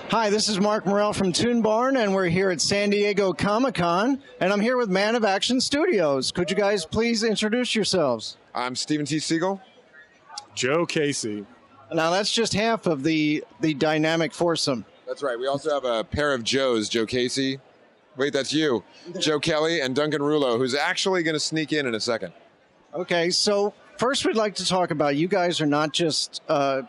Hi, this is Marc Morrell from ToonBarn, and we're here at San Diego ComicCon, and I'm here with Man of Action Studios. Could you guys please introduce yourselves? I'm Stephen T. Seagle. Joe Casey. Now, that's just half of the dynamic foursome. That's right. We also have a pair of Joes, Joe Casey. Wait, that's you. Joe Kelly and Duncan Rouleau, who's actually going to sneak in a second. Okay, so first we'd like to talk about, you guys are not just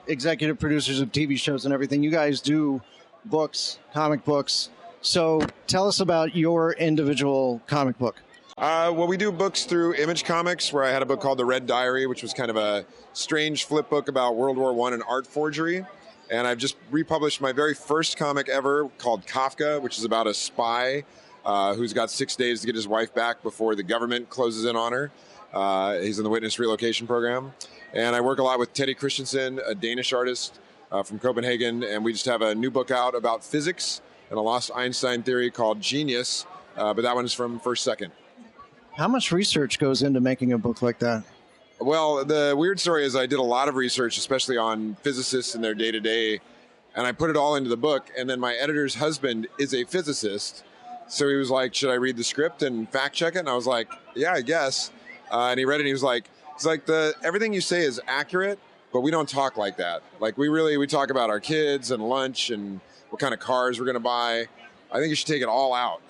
executive producers of TV shows and everything. You guys do books, comic books. So tell us about your individual comic book. Well, we do books through Image Comics, where I had a book called The Red Diary, which was kind of a strange flip book about World War I and art forgery. And I've just republished my very first comic ever called Kafka, which is about a spy who's got 6 days to get his wife back before the government closes in on her. He's in the Witness Relocation Program. And I work a lot with Teddy Christensen, a Danish artist from Copenhagen. And we just have a new book out about physics and a lost Einstein theory called Genius. But that one is from First Second. How much research goes into making a book like that? Well, the weird story is I did a lot of research, especially on physicists and their day-to-day, and I put it all into the book. And then my editor's husband is a physicist. So he was like, should I read the script and fact check it? And I was like, yeah, I guess. And he read it and he was like, everything you say is accurate, but we don't talk like that. Like we talk about our kids and lunch and what kind of cars we're going to buy. I think you should take it all out.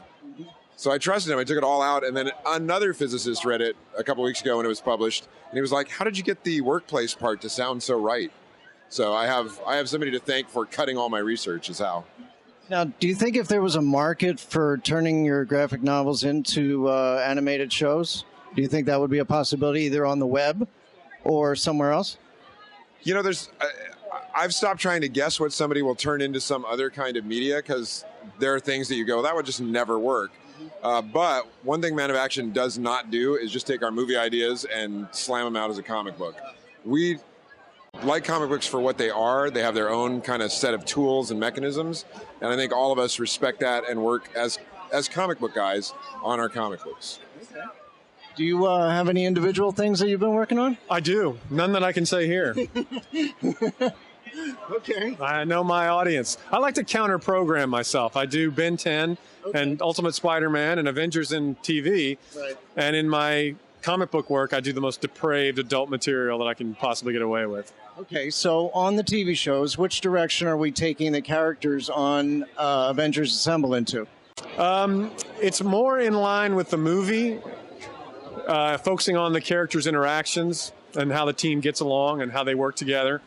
So I trusted him. I took it all out. And then another physicist read it a couple weeks ago when it was published. And he was like, how did you get the workplace part to sound so right? So I have somebody to thank for cutting all my research is how. Now, do you think if there was a market for turning your graphic novels into animated shows, do you think that would be a possibility either on the web or somewhere else? You know, I've stopped trying to guess what somebody will turn into some other kind of media because there are things that you go, that would just never work. But one thing Man of Action does not do is just take our movie ideas and slam them out as a comic book. We like comic books for what they are. They have their own kind of set of tools and mechanisms. And I think all of us respect that and work as comic book guys on our comic books. Okay. Do you have any individual things that you've been working on? I do. None that I can say here. Okay. I know my audience. I like to counter-program myself. I do Ben 10 and Ultimate Spider-Man and Avengers in TV. Right. And in my comic book work, I do the most depraved adult material that I can possibly get away with. Okay, so on the TV shows, which direction are we taking the characters on Avengers Assemble into? It's more in line with the movie, focusing on the characters' interactions and how the team gets along and how they work together.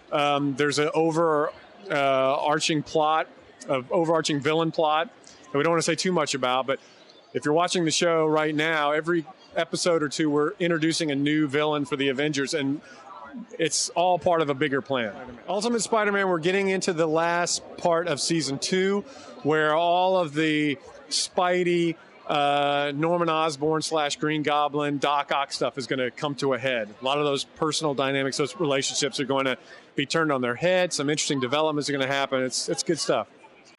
There's an overarching villain plot that we don't want to say too much about, but if you're watching the show right now, every episode or two, we're introducing a new villain for the Avengers, and it's all part of a bigger plan. Ultimate Spider-Man, we're getting into the last part of season 2, where all of the Spidey, Norman Osborn / Green Goblin, Doc Ock stuff is going to come to a head. A lot of those personal dynamics, those relationships are going to be turned on their head. Some interesting developments are going to happen. It's good stuff.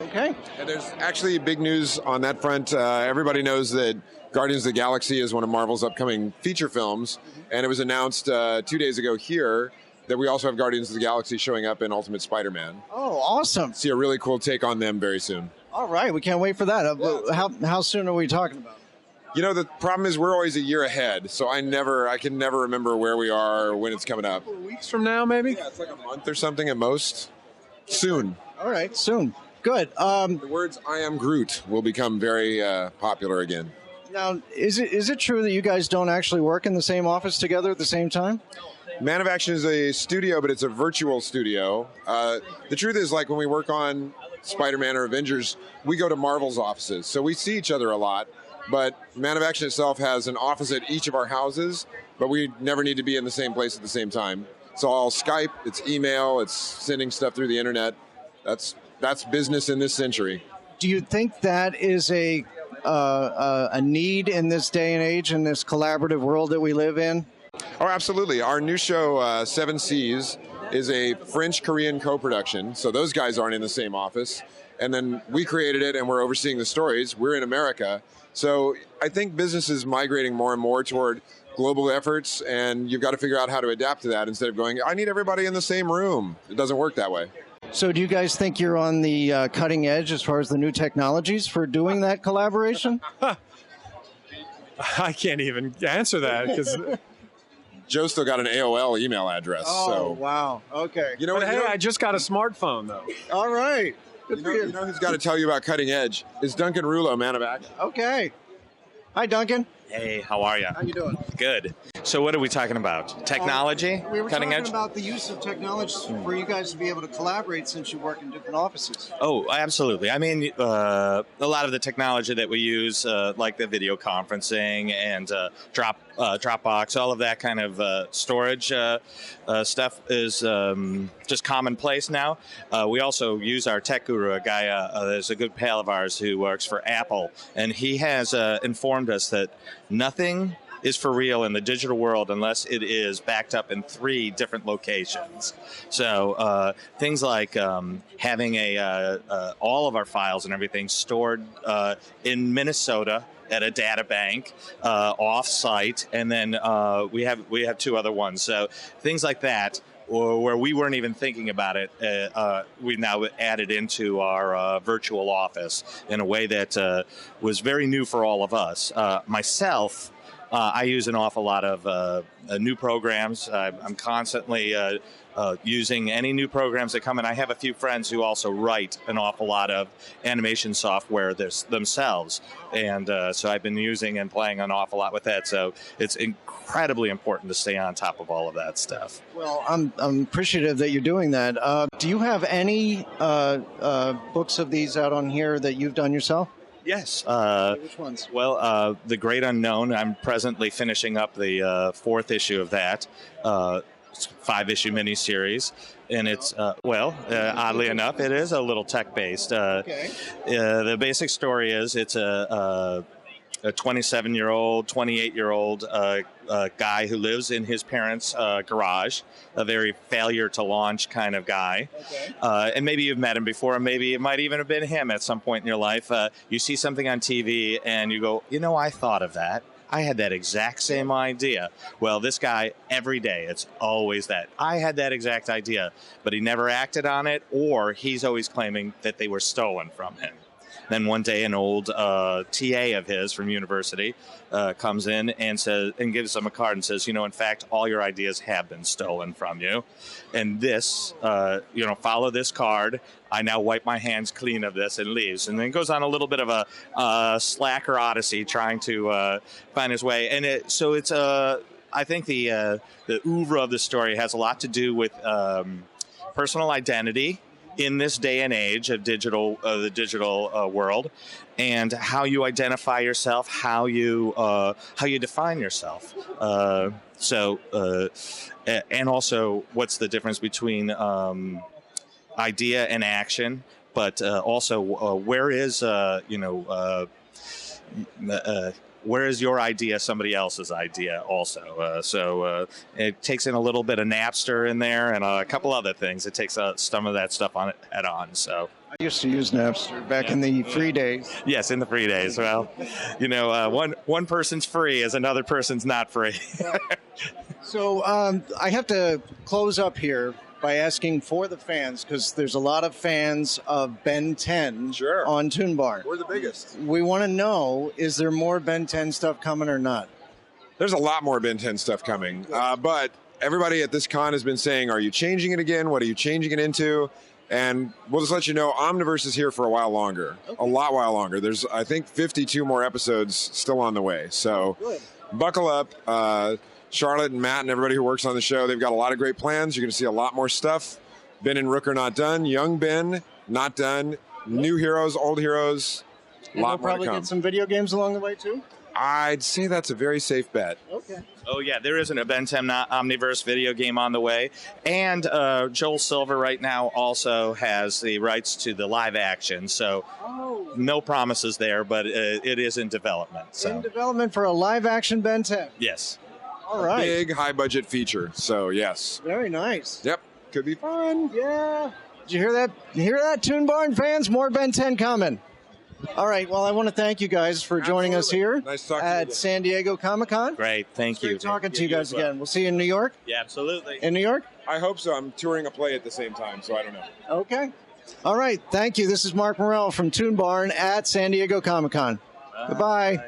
Okay. And there's actually big news on that front. Everybody knows that Guardians of the Galaxy is one of Marvel's upcoming feature films. And it was announced 2 days ago here that we also have Guardians of the Galaxy showing up in Ultimate Spider-Man. Oh, awesome. See a really cool take on them very soon. All right, we can't wait for that. Yeah. How soon are we talking about? You know, the problem is we're always a year ahead, so I can never remember where we are or when it's coming up. 4 weeks from now, maybe? Yeah, it's like a month or something at most. Soon. All right, soon. Good. The words "I am Groot" will become very popular again. Now, is it true that you guys don't actually work in the same office together at the same time? Man of Action is a studio, but it's a virtual studio. The truth is, like, when we work on Spider-Man or Avengers, we go to Marvel's offices. So we see each other a lot, but Man of Action itself has an office at each of our houses, but we never need to be in the same place at the same time. It's all Skype, it's email, it's sending stuff through the internet. That's business in this century. Do you think that is a need in this day and age, in this collaborative world that we live in? Oh, absolutely. Our new show, Seven Seas, is a French-Korean co-production, so those guys aren't in the same office. And then we created it, and we're overseeing the stories. We're in America. So I think business is migrating more and more toward global efforts, and you've got to figure out how to adapt to that instead of going, I need everybody in the same room. It doesn't work that way. So do you guys think you're on the cutting edge as far as the new technologies for doing that collaboration? I can't even answer that because Joe still got an AOL email address. Oh, so wow. Okay. you know what? hey, I just got a smartphone though. All right. Good You for know who's got to tell you about cutting edge is Duncan Rouleau, man of action. Okay. Hi, Duncan. Hey, how are you? How you doing? Good. So what are we talking about? Technology? We were Cutting talking edge? about the use of technology for you guys to be able to collaborate since you work in different offices. Oh, absolutely. I mean, a lot of the technology that we use, like the video conferencing and Dropbox, all of that kind of storage stuff is just commonplace now. We also use our tech guru, a guy, there's a good pal of ours who works for Apple, and he has informed us that nothing is for real in the digital world unless it is backed up in 3 different locations. So things like having all of our files and everything stored in Minnesota at a data bank off-site, and then we have 2 other ones. So things like that, or where we weren't even thinking about it, we now added into our virtual office in a way that was very new for all of us. Myself, I use an awful lot of new programs. I'm constantly using any new programs that come in. I have a few friends who also write an awful lot of animation software themselves. And so I've been using and playing an awful lot with that. So it's incredibly important to stay on top of all of that stuff. Well, I'm appreciative that you're doing that. Do you have any books of these out on here that you've done yourself? Yes. Which ones? Well, The Great Unknown, I'm presently finishing up the 4th issue of that. It's a 5-issue miniseries. And it's, oddly enough, it is a little tech-based. Okay. The basic story is it's a 27-year-old, 28-year-old guy who lives in his parents' garage, a very failure-to-launch kind of guy. Okay. And maybe you've met him before, and maybe it might even have been him at some point in your life. You see something on TV, and you go, I thought of that. I had that exact same idea. Well, this guy, every day, it's always that. I had that exact idea, but he never acted on it, or he's always claiming that they were stolen from him. Then one day, an old TA of his from university comes in and gives him a card and says, in fact, all your ideas have been stolen from you. And this, follow this card. I now wipe my hands clean of this, and leaves. And then goes on a little bit of a slacker odyssey trying to find his way. And I think the oeuvre of the story has a lot to do with personal identity in this day and age of the digital world, and how you identify yourself, how you define yourself. And also what's the difference between idea and action, but also where is where is your idea somebody else's idea also? So it takes in a little bit of Napster in there and a couple other things. It takes some of that stuff on it head on. So I used to use Napster back in the free days. yes, in the free days. Well, one person's free is another person's not free. So I have to close up here by asking for the fans, because there's a lot of fans of Ben 10 Sure. on ToonBarn. We're the biggest. We want to know, is there more Ben 10 stuff coming or not? There's a lot more Ben 10 stuff coming. But everybody at this con has been saying, are you changing it again? What are you changing it into? And we'll just let you know, Omniverse is here for a while longer. Okay. A while longer. There's, I think, 52 more episodes still on the way. So buckle up. Charlotte and Matt and everybody who works on the show, they've got a lot of great plans. You're going to see a lot more stuff. Ben and Rook are not done. Young Ben, not done. New heroes, old heroes, a lot more to come. We'll probably get some video games along the way, too? I'd say that's a very safe bet. Okay. Oh, yeah, there isn't a Ben 10 Omniverse video game on the way. And Joel Silver right now also has the rights to the live action. So no promises there, but it is in development. So. In development for a live action Ben 10. Yes. All right. Big, high-budget feature. So, yes. Very nice. Yep. Could be fun. Yeah. Did you hear that? You hear that, ToonBarn fans? More Ben 10 coming. All right. Well, I want to thank you guys for joining us here Nice talking to you at again. San Diego ComicCon. Great, thank you. Great talking to you guys as well. again. We'll see you in New York. Yeah, absolutely. In New York? I hope so. I'm touring a play at the same time, so I don't know. Okay. All right. Thank you. This is Marc Morrell from ToonBarn at San Diego ComicCon. Goodbye. Bye.